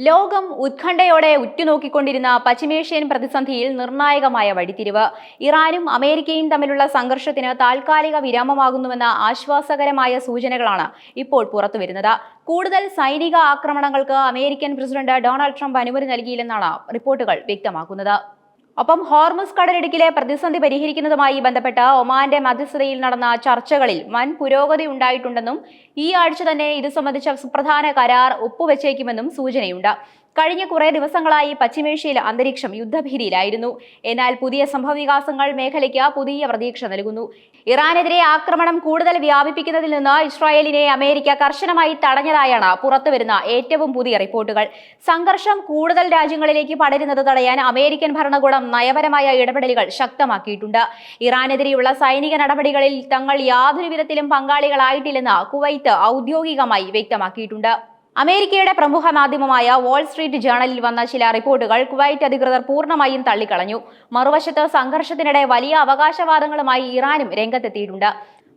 ലോകം ഉത്കണ്ഠയോടെ ഉറ്റുനോക്കിക്കൊണ്ടിരുന്ന പശ്ചിമേഷ്യൻ പ്രതിസന്ധിയിൽ നിർണായകമായ വഴിത്തിരിവ്. ഇറാനും അമേരിക്കയും തമ്മിലുള്ള സംഘർഷത്തിന് താൽക്കാലിക വിരാമമാകുന്നുവെന്ന ആശ്വാസകരമായ സൂചനകളാണ് ഇപ്പോൾ പുറത്തുവരുന്നത്. കൂടുതൽ സൈനിക ആക്രമണങ്ങൾക്ക് അമേരിക്കൻ പ്രസിഡന്റ് ഡൊണാൾഡ് ട്രംപ് അനുമതി നൽകിയില്ലെന്നാണ് റിപ്പോർട്ടുകൾ വ്യക്തമാക്കുന്നത്. ഒപ്പം ഹോർമുസ് കടലിടുക്കിലെ പ്രതിസന്ധി പരിഹരിക്കുന്നതുമായി ബന്ധപ്പെട്ട് ഒമാന്റെ മധ്യസ്ഥതയിൽ നടന്ന ചർച്ചകളിൽ വൻ പുരോഗതി ഉണ്ടായിട്ടുണ്ടെന്നും ഈ ആഴ്ച തന്നെ ഇത് സംബന്ധിച്ച സുപ്രധാന കരാർ ഒപ്പുവെച്ചേക്കുമെന്നും സൂചനയുണ്ട്. കഴിഞ്ഞ കുറേ ദിവസങ്ങളായി പശ്ചിമേഷ്യയിൽ അന്തരീക്ഷം യുദ്ധഭീതിയിലായിരുന്നു. എന്നാൽ പുതിയ സംഭവവികാസങ്ങൾ മേഖലയ്ക്ക് പുതിയ പ്രതീക്ഷ നൽകുന്നു. ഇറാനെതിരെ ആക്രമണം കൂടുതൽ വ്യാപിപ്പിക്കുന്നതിൽ നിന്ന് ഇസ്രായേലിനെ അമേരിക്ക കർശനമായി തടഞ്ഞതായാണ് പുറത്തുവരുന്ന ഏറ്റവും പുതിയ റിപ്പോർട്ടുകൾ. സംഘർഷം കൂടുതൽ രാജ്യങ്ങളിലേക്ക് പടരുന്നത് തടയാൻ അമേരിക്കൻ ഭരണകൂടം നയപരമായ ഇടപെടലുകൾ ശക്തമാക്കിയിട്ടുണ്ട്. ഇറാനെതിരെയുള്ള സൈനിക നടപടികളിൽ തങ്ങൾ യാതൊരു വിധത്തിലും പങ്കാളികളായിട്ടില്ലെന്ന് കുവൈത്ത് ഔദ്യോഗികമായി വ്യക്തമാക്കിയിട്ടുണ്ട്. അമേരിക്കയുടെ പ്രമുഖ മാധ്യമമായ വാൾ സ്ട്രീറ്റ് ജേണലിൽ വന്ന ചില റിപ്പോർട്ടുകൾ കുവൈറ്റ് അധികൃതർ പൂർണ്ണമായും തള്ളിക്കളഞ്ഞു. മറുവശത്ത് സംഘർഷത്തിനിടെ വലിയ അവകാശവാദങ്ങളുമായി ഇറാനും രംഗത്തെത്തിയിട്ടുണ്ട്.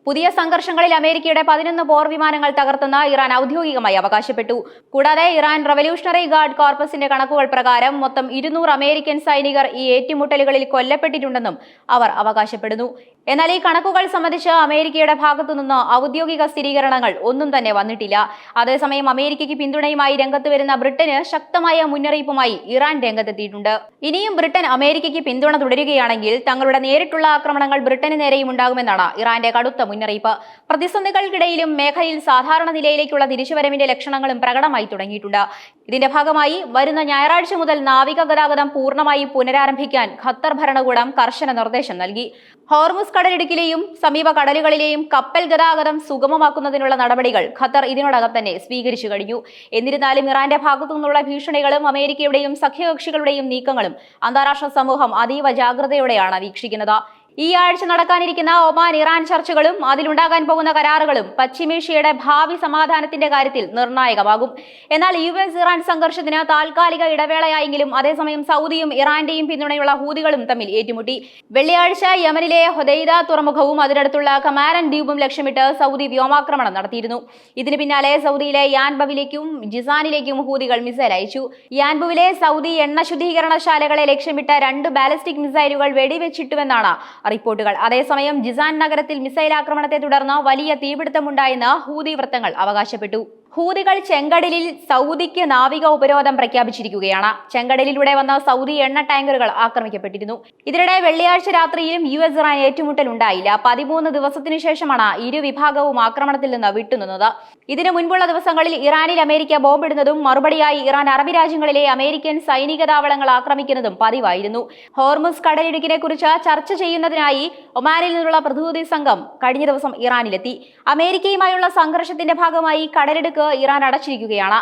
പുതിയ സംഘർഷങ്ങളിൽ അമേരിക്കയുടെ 11 പോർ വിമാനങ്ങൾ തകർത്തെന്ന് ഇറാൻ ഔദ്യോഗികമായി അവകാശപ്പെട്ടു. കൂടാതെ ഇറാൻ റവല്യൂഷണറി ഗാർഡ് കോർപ്പസിന്റെ കണക്കുകൾ പ്രകാരം മൊത്തം 200 അമേരിക്കൻ സൈനികർ ഈ ഏറ്റുമുട്ടലുകളിൽ കൊല്ലപ്പെട്ടിട്ടുണ്ടെന്നും അവർ അവകാശപ്പെടുന്നു. എന്നാൽ ഈ കണക്കുകൾ സംബന്ധിച്ച് അമേരിക്കയുടെ ഭാഗത്തുനിന്ന് ഔദ്യോഗിക സ്ഥിരീകരണങ്ങൾ ഒന്നും തന്നെ വന്നിട്ടില്ല. അതേസമയം അമേരിക്കയ്ക്ക് പിന്തുണയുമായി രംഗത്ത് വരുന്ന ബ്രിട്ടന് ശക്തമായ മുന്നറിയിപ്പുമായി ഇറാൻ രംഗത്തെത്തിയിട്ടുണ്ട്. ഇനിയും ബ്രിട്ടൻ അമേരിക്കയ്ക്ക് പിന്തുണ തുടരുകയാണെങ്കിൽ തങ്ങളുടെ നേരിട്ടുള്ള ആക്രമണങ്ങൾ ബ്രിട്ടന് നേരെയും ഉണ്ടാകുമെന്നാണ് ഇറാന്റെ കടുത്ത മുന്നറിയിപ്പ്. പ്രതിസന്ധികൾക്കിടയിലും മേഖലയിൽ സാധാരണ നിലയിലേക്കുള്ള തിരിച്ചുവരവിന്റെ ലക്ഷണങ്ങളും പ്രകടമായി തുടങ്ങിയിട്ടുണ്ട്. ഇതിന്റെ ഭാഗമായി വരുന്ന ഞായറാഴ്ച മുതൽ നാവിക ഗതാഗതം പൂർണ്ണമായും പുനരാരംഭിക്കാൻ ഖത്തർ ഭരണകൂടം കർശന നിർദ്ദേശം നൽകി. ഹോർമുസ് കടലിടുക്കിലെയും സമീപ കടലുകളിലെയും കപ്പൽ ഗതാഗതം സുഗമമാക്കുന്നതിനുള്ള നടപടികൾ ഖത്തർ ഇതിനോടകം തന്നെ സ്വീകരിച്ചു കഴിഞ്ഞു. എന്നിരുന്നാലും ഇറാന്റെ ഭാഗത്തു നിന്നുള്ള ഭീഷണികളും അമേരിക്കയുടെയും സഖ്യകക്ഷികളുടെയും നീക്കങ്ങളും അന്താരാഷ്ട്ര സമൂഹം അതീവ ജാഗ്രതയോടെയാണ് വീക്ഷിക്കുന്നത്. ഈ ആഴ്ച നടക്കാനിരിക്കുന്ന ഒമാൻ ഇറാൻ ചർച്ചകളും അതിലുണ്ടാകാൻ പോകുന്ന കരാറുകളും പശ്ചിമേഷ്യയുടെ ഭാവി സമാധാനത്തിന്റെ കാര്യത്തിൽ നിർണായകമാകും. എന്നാൽ US ഇറാൻ സംഘർഷത്തിന് താൽക്കാലിക ഇടവേളയായെങ്കിലും അതേസമയം സൗദിയും ഇറാന്റെയും പിന്തുണയുള്ള ഹൂതികളും തമ്മിൽ ഏറ്റുമുട്ടി. വെള്ളിയാഴ്ച യമനിലെ ഹൊദൈദ തുറമുഖവും അതിനടുത്തുള്ള കമാരൻ ദ്വീപും ലക്ഷ്യമിട്ട് സൗദി വ്യോമാക്രമണം നടത്തിയിരുന്നു. ഇതിന് പിന്നാലെ സൗദിയിലെ യാൻബവിലേക്കും ജിസാനിലേക്കും ഹൂതികൾ മിസൈൽ അയച്ചു. യാൻബുവിലെ സൗദി എണ്ണ ശുദ്ധീകരണശാലകളെ ലക്ഷ്യമിട്ട് 2 ബാലിസ്റ്റിക് മിസൈലുകൾ വെടിവെച്ചിട്ടുവെന്നാണ് റിപ്പോർട്ടുകൾ. അതേസമയം ജിസാൻ നഗരത്തിൽ മിസൈൽ ആക്രമണത്തെ തുടർന്ന് വലിയ തീപിടുത്തമുണ്ടായെന്ന് ഹൂതി വൃത്തങ്ങൾ അവകാശപ്പെട്ടു. ഹൂതികൾ ചെങ്കടലിൽ സൗദിക്ക് നാവിക ഉപരോധം പ്രഖ്യാപിച്ചിരിക്കുകയാണ്. ചെങ്കടലിലൂടെ വന്ന സൗദി എണ്ണ ടാങ്കറുകൾ ആക്രമിക്കപ്പെട്ടിരുന്നു. ഇതിനിടെ വെള്ളിയാഴ്ച രാത്രിയിലും US ഇറാൻ ഏറ്റുമുട്ടൽ ഉണ്ടായില്ല. 13 ദിവസത്തിനു ശേഷമാണ് ഇരു വിഭാഗവും ആക്രമണത്തിൽ നിന്ന് വിട്ടുനിന്നത്. ഇതിനു മുൻപുള്ള ദിവസങ്ങളിൽ ഇറാനിൽ അമേരിക്ക ബോംബിടുന്നതും മറുപടിയായി ഇറാൻ അറബ് രാജ്യങ്ങളിലെ അമേരിക്കൻ സൈനിക താവളങ്ങൾ ആക്രമിക്കുന്നതും പതിവായിരുന്നു. ഹോർമുസ് കടലിടുക്കിനെ കുറിച്ച് ചർച്ച ചെയ്യുന്നതിനായി ഒമാനിൽ നിന്നുള്ള പ്രതിനിധി സംഘം കഴിഞ്ഞ ദിവസം ഇറാനിലെത്തി. അമേരിക്കയുമായുള്ള സംഘർഷത്തിന്റെ ഭാഗമായി കടലിടുക്ക് ഇറാൻ അടച്ചിരിക്കുകയാണ്.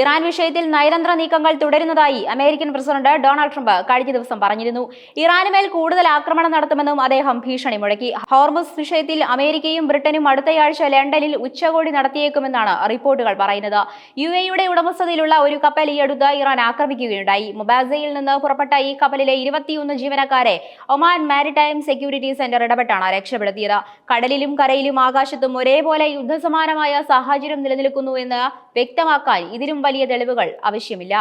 ഇറാൻ വിഷയത്തിൽ നയതന്ത്ര നീക്കങ്ങൾ തുടരുന്നതായി അമേരിക്കൻ പ്രസിഡന്റ് ഡൊണാൾഡ് ട്രംപ് കഴിഞ്ഞ ദിവസം പറഞ്ഞിരുന്നു. ഇറാനുമേൽ കൂടുതൽ ആക്രമണം നടത്തുമെന്നും അദ്ദേഹം ഭീഷണി മുഴക്കി. ഹോർമുസ് വിഷയത്തിൽ അമേരിക്കയും ബ്രിട്ടനും അടുത്തയാഴ്ച ലണ്ടനിൽ ഉച്ചകോടി നടത്തിയേക്കുമെന്നാണ് റിപ്പോർട്ടുകൾ പറയുന്നത്. UAE ഉടമസ്ഥതയിലുള്ള ഒരു കപ്പൽ ഈ അടുത്ത് ഇറാൻ ആക്രമിക്കുകയുണ്ടായി. മൊബാസയിൽ നിന്ന് പുറപ്പെട്ട ഈ കപ്പലിലെ 21 ജീവനക്കാരെ ഒമാൻ മാരിടൈം സെക്യൂരിറ്റി സെന്റർ ഇടപെട്ടാണ് രക്ഷപ്പെടുത്തിയത്. കടലിലും കരയിലും ആകാശത്തും ഒരേപോലെ യുദ്ധസമാനമായ സാഹചര്യം നിലനിൽക്കുന്നു എന്ന് വ്യക്തമാക്കാൻ ഇതിലും വലിയ തെളിവുകൾ ആവശ്യമില്ല.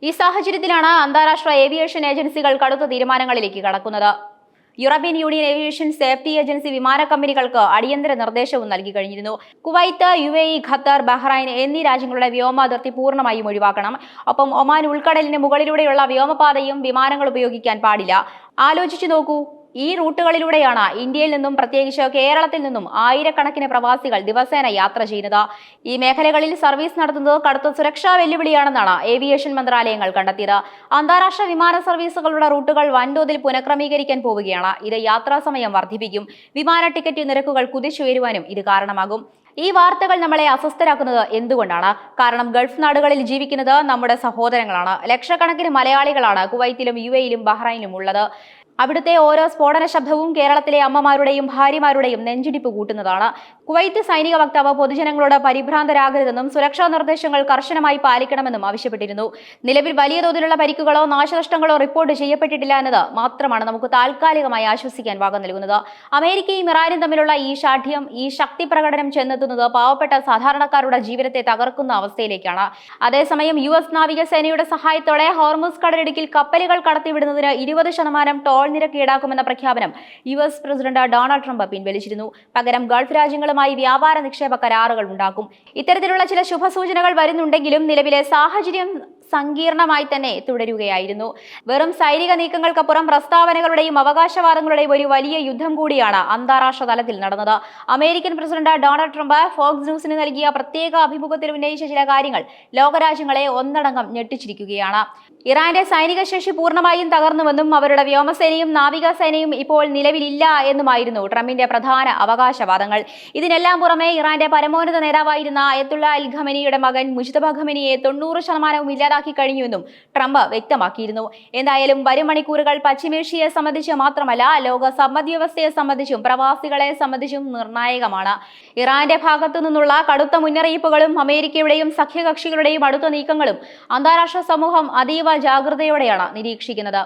ഈ സാഹചര്യത്തിലാണ് അന്താരാഷ്ട്ര ഏവിയേഷൻ ഏജൻസികൾ കടുത്ത തീരുമാനങ്ങളിലേക്ക് കടക്കുന്നത്. European union aviation safety agency വിമാന കമ്പനികൾക്ക് അടിയന്തര നിർദ്ദേശവും നൽകി കഴിഞ്ഞിരുന്നു. കുവൈത്ത്, UAE, ഖത്തർ, ബഹ്റൈൻ എന്നീ രാജ്യങ്ങളുടെ വ്യോമ അതിർത്തി പൂർണ്ണമായും ഒഴിവാക്കണം. ഒപ്പം ഒമാൻ ഉൾക്കടലിന് മുകളിലൂടെയുള്ള വ്യോമപാതയും വിമാനങ്ങൾ ഉപയോഗിക്കാൻ പാടില്ല. ആലോചിച്ചു നോക്കൂ, ഈ റൂട്ടുകളിലൂടെയാണ് ഇന്ത്യയിൽ നിന്നും പ്രത്യേകിച്ച് കേരളത്തിൽ നിന്നും ആയിരക്കണക്കിന് പ്രവാസികൾ ദിവസേന യാത്ര ചെയ്യുന്നത്. ഈ മേഖലകളിൽ സർവീസ് നടത്തുന്നത് കടുത്ത സുരക്ഷാ വെല്ലുവിളിയാണെന്നാണ് ഏവിയേഷൻ മന്ത്രാലയങ്ങൾ കണ്ടെത്തിയത്. അന്താരാഷ്ട്ര വിമാന സർവീസുകളുടെ റൂട്ടുകൾ വൻതോതിൽ പുനഃക്രമീകരിക്കാൻ പോവുകയാണ്. ഇത് യാത്രാ സമയം വർദ്ധിപ്പിക്കും. വിമാന ടിക്കറ്റ് നിരക്കുകൾ കുതിച്ചുയരുവാനും ഇത് കാരണമാകും. ഈ വാർത്തകൾ നമ്മളെ അസ്വസ്ഥരാക്കുന്നത് എന്തുകൊണ്ടാണ്? കാരണം ഗൾഫ് നാടുകളിൽ ജീവിക്കുന്നത് നമ്മുടെ സഹോദരങ്ങളാണ്. ലക്ഷക്കണക്കിന് മലയാളികളാണ് കുവൈത്തിലും UAE-ലും ബഹ്റൈനിലും ഉള്ളത്. അവിടുത്തെ ഓരോ സ്ഫോടന ശബ്ദവും കേരളത്തിലെ അമ്മമാരുടെയും ഭാര്യമാരുടെയും നെഞ്ചിടിപ്പ് കൂട്ടുന്നതാണ്. കുവൈത്ത് സൈനിക വക്താവ് പൊതുജനങ്ങളോട് പരിഭ്രാന്തരാകരുതെന്നും സുരക്ഷാ നിർദ്ദേശങ്ങൾ കർശനമായി പാലിക്കണമെന്നും ആവശ്യപ്പെട്ടിരുന്നു. നിലവിൽ വലിയ തോതിലുള്ള പരിക്കുകളോ നാശനഷ്ടങ്ങളോ റിപ്പോർട്ട് ചെയ്യപ്പെട്ടിട്ടില്ല എന്നത് മാത്രമാണ് നമുക്ക് താൽക്കാലികമായി ആശ്വസിക്കാൻ വക നൽകുന്നത്. അമേരിക്കയും ഇറാനും തമ്മിലുള്ള ഈ ശാഠ്യം, ഈ ശക്തി പ്രകടനം ചെന്നെത്തുന്നത് പാവപ്പെട്ട സാധാരണക്കാരുടെ ജീവിതത്തെ തകർക്കുന്ന അവസ്ഥയിലേക്കാണ്. അതേസമയം US നാവികസേനയുടെ സഹായത്തോടെ ഹോർമുസ് കടലിടുക്കിൽ കപ്പലുകൾ കടത്തിവിടുന്നതിന് 20% ടോൾ നിരക്ക് ഈടാക്കുമെന്ന പ്രഖ്യാപനം US പ്രസിഡന്റ് ഡൊണാൾഡ് ട്രംപ് പിൻവലിച്ചിരുന്നു. പകരം ഗൾഫ് രാജ്യങ്ങളുമായി വ്യാപാര നിക്ഷേപ കരാറുകൾ ഉണ്ടാക്കും. ഇത്തരത്തിലുള്ള ചില ശുഭസൂചനകൾ വരുന്നുണ്ടെങ്കിലും നിലവിലെ സാഹചര്യം സങ്കീർണമായി തന്നെ തുടരുകയായിരുന്നു. വെറും സൈനിക നീക്കങ്ങൾക്കപ്പുറം പ്രസ്താവനകളുടെയും അവകാശവാദങ്ങളുടെയും ഒരു വലിയ യുദ്ധം കൂടിയാണ് അന്താരാഷ്ട്ര തലത്തിൽ നടന്നത്. American president Donald Trump Fox ന്യൂസിന് നൽകിയ പ്രത്യേക അഭിമുഖത്തിൽ ഉന്നയിച്ച ചില കാര്യങ്ങൾ ലോകരാജ്യങ്ങളെ ഒന്നടങ്കം ഞെട്ടിച്ചിരിക്കുകയാണ്. ഇറാന്റെ സൈനിക ശേഷി പൂർണ്ണമായും തകർന്നുവെന്നും അവരുടെ വ്യോമസേനയും നാവികസേനയും ഇപ്പോൾ നിലവിലില്ല എന്നുമായിരുന്നു ട്രംപിന്റെ പ്രധാന അവകാശവാദങ്ങൾ. ഇതിനെല്ലാം പുറമെ ഇറാന്റെ പരമോന്നത നേതാവായിരുന്ന അയത്തുള്ള അൽ ഖമനിയുടെ മകൻ മുജ്തബ ഖമനിയെ 90% ഇല്ലാതാക്കി കഴിഞ്ഞുവെന്നും ട്രംപ് വ്യക്തമാക്കിയിരുന്നു. എന്തായാലും വരും മണിക്കൂറുകൾ പശ്ചിമേഷ്യയെ സംബന്ധിച്ച് മാത്രമല്ല, ലോക സമ്പദ്വ്യവസ്ഥയെ സംബന്ധിച്ചും പ്രവാസികളെ സംബന്ധിച്ചും നിർണായകമാണ്. ഇറാന്റെ ഭാഗത്തു നിന്നുള്ള കടുത്ത മുന്നറിയിപ്പുകളും അമേരിക്കയുടെയും സഖ്യകക്ഷികളുടെയും അടുത്ത നീക്കങ്ങളും അന്താരാഷ്ട്ര സമൂഹം അതീവ ജാഗ്രതയോടെയാണ് നിരീക്ഷിക്കുന്നത്.